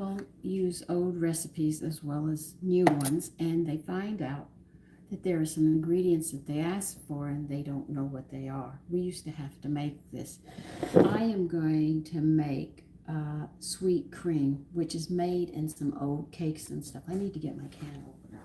people use old recipes as well as new ones, and they find out that there are some ingredients that they ask for and they don't know what they are. We used to have to make this. I am going to make sweet cream, which is made in some old cakes and stuff. I need to get my can opener.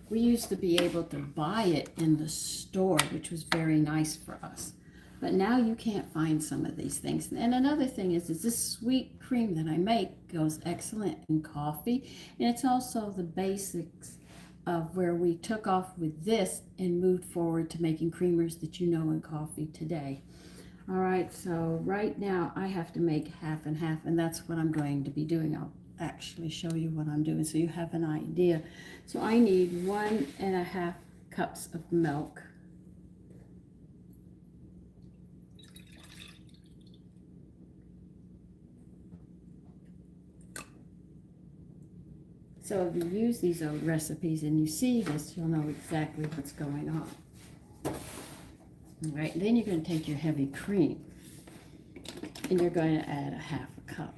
We used to be able to buy it in the store, which was very nice for us. But now you can't find some of these things. And another thing is this sweet cream that I make goes excellent in coffee. And it's also the basics of where we took off with this and moved forward to making creamers that you know in coffee today. All right, so right now I have to make half and half, and that's what I'm going to be doing. I'll actually show you what I'm doing so you have an idea. So I need 1.5 cups of milk. So if you use these old recipes and you see this, you'll know exactly what's going on. All right, then you're going to take your heavy cream and you're going to add 1/2 cup.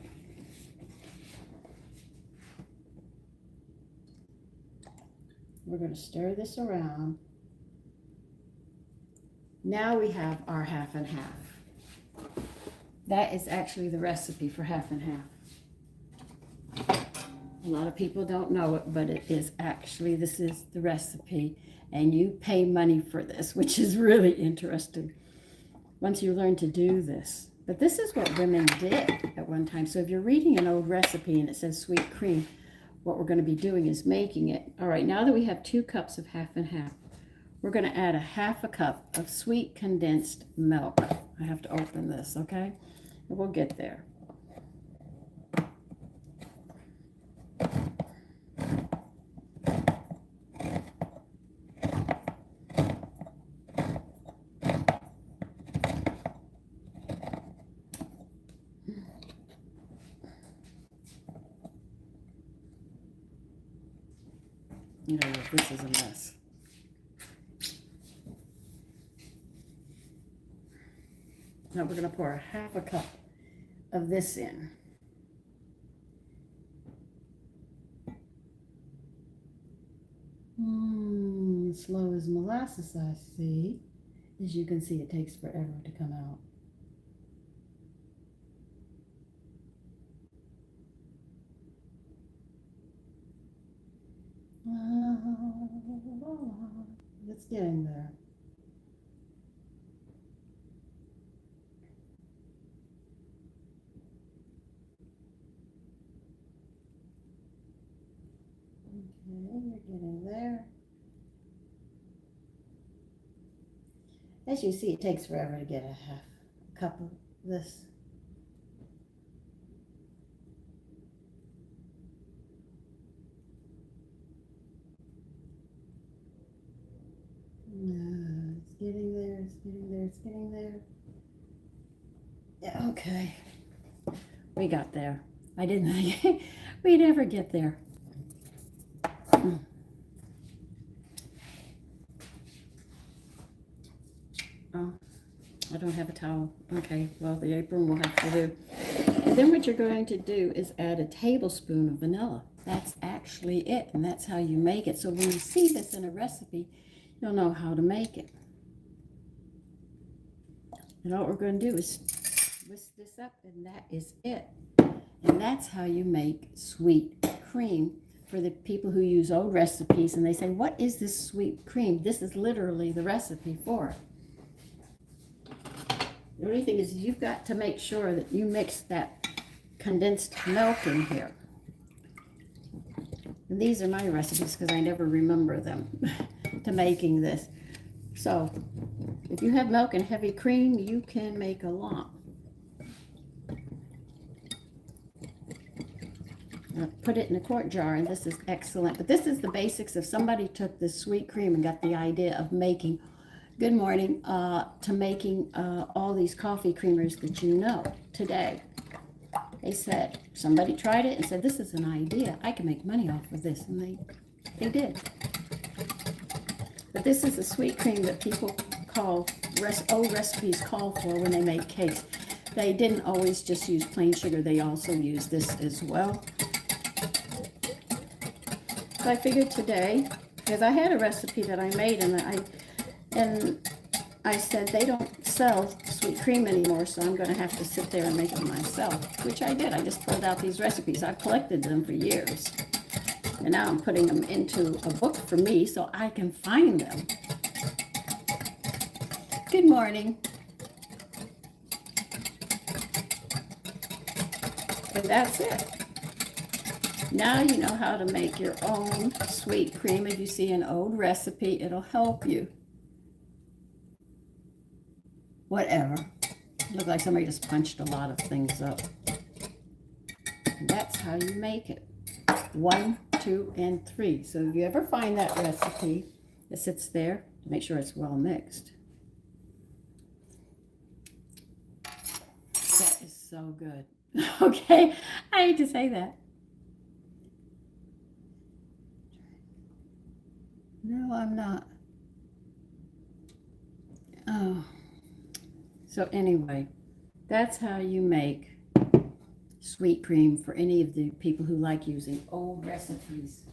We're going to stir this around. Now we have our 1/2 and 1/2. That is actually the recipe for 1/2 and 1/2. A lot of people don't know it, but it is actually, this is the recipe, and you pay money for this, which is really interesting once you learn to do this. But this is what women did at one time. So if you're reading an old recipe and it says sweet cream, what we're going to be doing is making it. All right, now that we have 2 cups of 1/2 and 1/2, we're going to add 1/2 cup of sweet condensed milk. I have to open this, okay? And we'll get there. You know, this is a mess. Now we're going to pour 1/2 cup of this in. Slow as molasses, I see. As you can see, it takes forever to come out. It's getting there. Okay, you're getting there. As you see, it takes forever to get 1/2 cup of this. It's getting there, it's getting there, it's getting there. Yeah, okay. We got there. I didn't think we'd ever get there. Oh, I don't have a towel. Okay, well, the apron will have to do. And then what you're going to do is add a tablespoon of vanilla. That's actually it, and that's how you make it. So when you see this in a recipe, you'll know how to make it. And all we're going to do is whisk this up, and that is it. And that's how you make sweet cream for the people who use old recipes, and they say, what is this sweet cream? This is literally the recipe for it. The only thing is you've got to make sure that you mix that condensed milk in here. And these are my recipes because I never remember them to making this. So if you have milk and heavy cream, you can make a lot. I'll put it in a quart jar, and this is excellent. But this is the basics. If somebody took this sweet cream and got the idea of making, good morning, to making all these coffee creamers that you know today. They said, somebody tried it and said, this is an idea. I can make money off of this. And they did. But this is a sweet cream that people old recipes call for when they make cakes. They didn't always just use plain sugar. They also used this as well. So I figured today, because I had a recipe that I made, and I said they don't sell sweet cream anymore, so I'm going to have to sit there and make it myself, which I did. I just pulled out these recipes. I've collected them for years, and now I'm putting them into a book for me so I can find them. Good morning. And that's it. Now you know how to make your own sweet cream. If you see an old recipe, it'll help you. Whatever. Look like somebody just punched a lot of things up. And that's how you make it. 1, 2, and 3. So if you ever find that recipe that sits there, make sure it's well mixed. That is so good. Okay, I hate to say that. No, I'm not. Oh. So anyway, that's how you make sweet cream for any of the people who like using old recipes.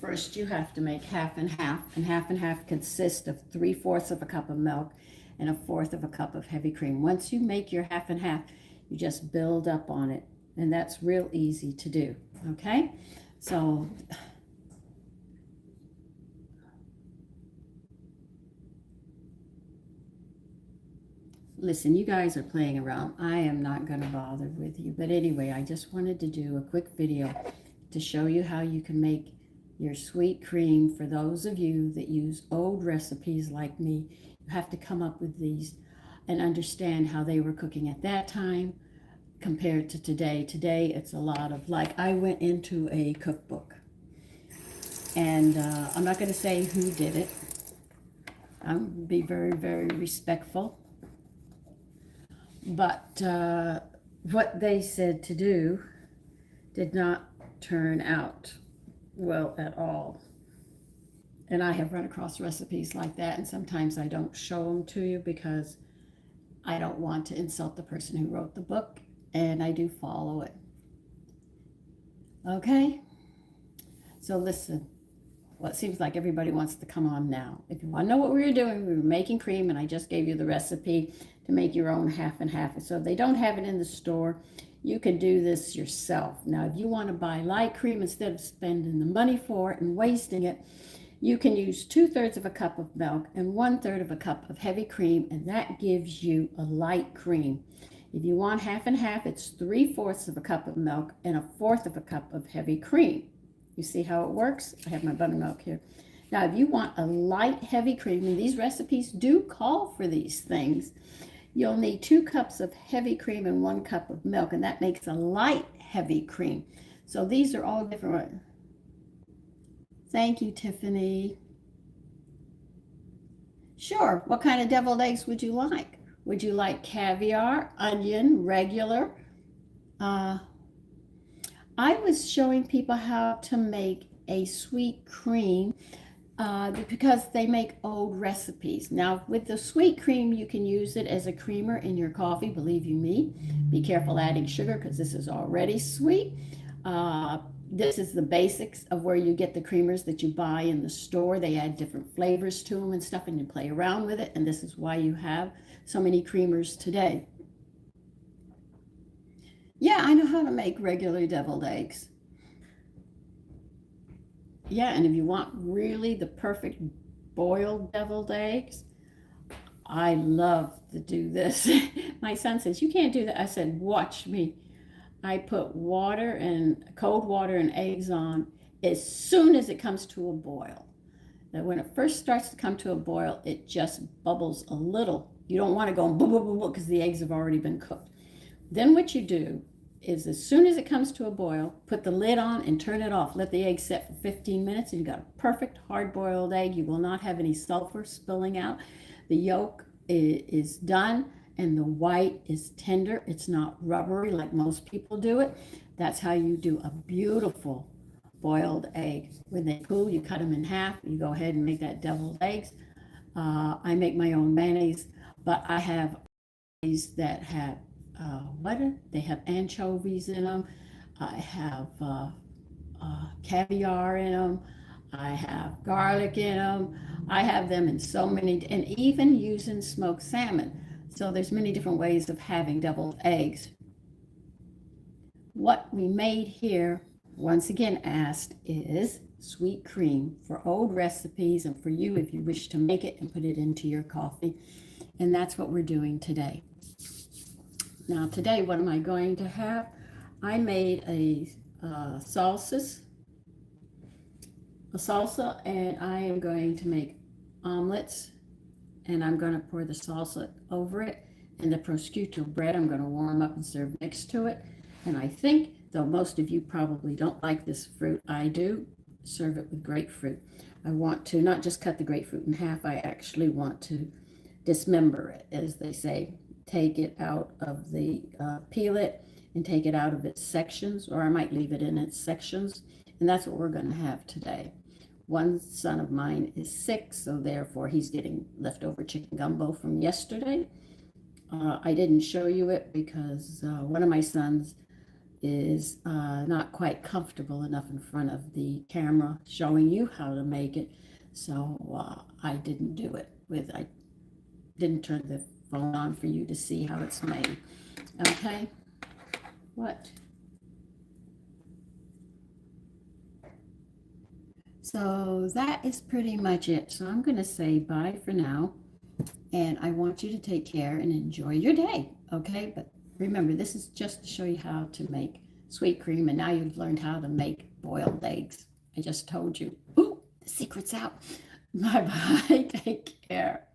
First, you have to make half and half, and half and half consists of 3/4 of a cup of milk and 1/4 of a cup of heavy cream. Once you make your half and half, you just build up on it, and that's real easy to do, okay? So listen, you guys are playing around. I am not going to bother with you. But anyway, I just wanted to do a quick video to show you how you can make your sweet cream. For those of you that use old recipes like me, you have to come up with these and understand how they were cooking at that time compared to today. Today, it's a lot of, like, I went into a cookbook. And I'm not going to say who did it. I'm going to be very, very respectful. But what they said to do did not turn out well at all. And I have run across recipes like that, and sometimes I don't show them to you because I don't want to insult the person who wrote the book, and I do follow it. Okay? So listen, well, it seems like everybody wants to come on now. If you want to know what we were doing, we were making cream, and I just gave you the recipe to make your own half and half. So if they don't have it in the store, you can do this yourself. Now, if you want to buy light cream instead of spending the money for it and wasting it, you can use 2/3 of a cup of milk and 1/3 of a cup of heavy cream, and that gives you a light cream. If you want half and half, it's 3/4 of a cup of milk and 1/4 of a cup of heavy cream. You see how it works? I have my buttermilk here. Now, if you want a light, heavy cream, and these recipes do call for these things, you'll need 2 cups of heavy cream and 1 cup of milk, and that makes a light, heavy cream. So these are all different. Thank you, Tiffany. Sure. What kind of deviled eggs would you like? Would you like caviar, onion, regular? I was showing people how to make a sweet cream because they make old recipes. Now, with the sweet cream, you can use it as a creamer in your coffee, believe you me. Be careful adding sugar because this is already sweet. This is the basics of where you get the creamers that you buy in the store. They add different flavors to them and stuff, and you play around with it, and this is why you have so many creamers today. Yeah, I know how to make regular deviled eggs. Yeah, and if you want really the perfect boiled deviled eggs, I love to do this. My son says, you can't do that. I said, watch me. I put water and cold water and eggs on as soon as it comes to a boil. Now, when it first starts to come to a boil, it just bubbles a little. You don't want to go boo, boo, boo, boo, because the eggs have already been cooked. Then what you do is as soon as it comes to a boil, put the lid on and turn it off. Let the egg set for 15 minutes, and you've got a perfect hard-boiled egg. You will not have any sulfur spilling out. The yolk is done, and the white is tender. It's not rubbery like most people do it. That's how you do a beautiful boiled egg. When they cool, you cut them in half. You go ahead and make that deviled eggs. I make my own mayonnaise, but I have these that have they have anchovies in them. I have caviar in them. I have garlic in them. I have them in so many, and even using smoked salmon. So there's many different ways of having deviled eggs. What we made here, once again asked, is sweet cream for old recipes and for you if you wish to make it and put it into your coffee. And that's what we're doing today. Now today, what am I going to have? I made a salsa, and I am going to make omelets, and I'm going to pour the salsa over it, and the prosciutto bread I'm going to warm up and serve next to it. And I think, though most of you probably don't like this fruit, I do serve it with grapefruit. I want to not just cut the grapefruit in half, I actually want to dismember it, as they say. Take it out of the, peel it and take it out of its sections, or I might leave it in its sections. And that's what we're going to have today. One son of mine is sick, so therefore he's getting leftover chicken gumbo from yesterday. I didn't show you it because one of my sons is not quite comfortable enough in front of the camera showing you how to make it. So I didn't do it I didn't turn the phone on for you to see how it's made. Okay? What? So that is pretty much it. So I'm going to say bye for now. And I want you to take care and enjoy your day. Okay? But remember, this is just to show you how to make sweet cream. And now you've learned how to make boiled eggs. I just told you. Ooh, the secret's out. Bye-bye. Take care.